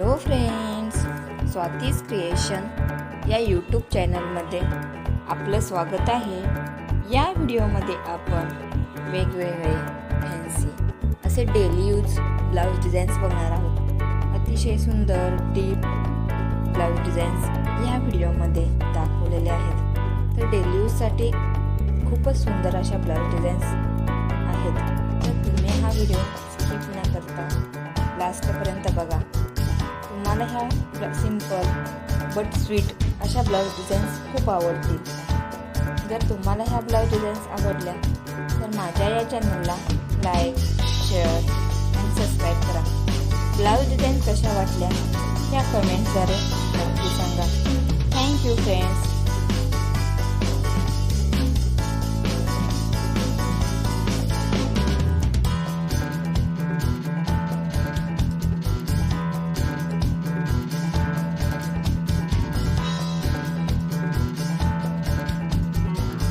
Hello friends, Swati's creation या YouTube चॅनलमध्ये आपलं स्वागत आहे। या व्हिडिओमध्ये आपण वेगवेगळे फॅन्सी असे डेली यूज ब्लाउज डिझाईन्स बघणार आहोत। अतिशय सुंदर डीप ब्लाउज डिझाईन्स या व्हिडिओमध्ये दाखवलेले आहेत। तर डेली यूजसाठी खूपच सुंदर अशा ब्लाउज डिझाईन्स आहेत। तर तुम्ही हा व्हिडिओ स्किप न करता लास्टपर्यंत बघा। तुम्हाला ह्या सिंपल बट स्वीट अशा ब्लाउज डिझाईन्स खूप आवडतील। जर तुम्हाला ह्या ब्लाउज डिझाईन्स आवडल्या तर माझ्या या चॅनलला लाईक, शेअर आणि सबस्क्राईब करा। ब्लाउज डिझाईन कशा वाटल्या या कमेंटद्वारे नक्की सांगा। Thank you friends.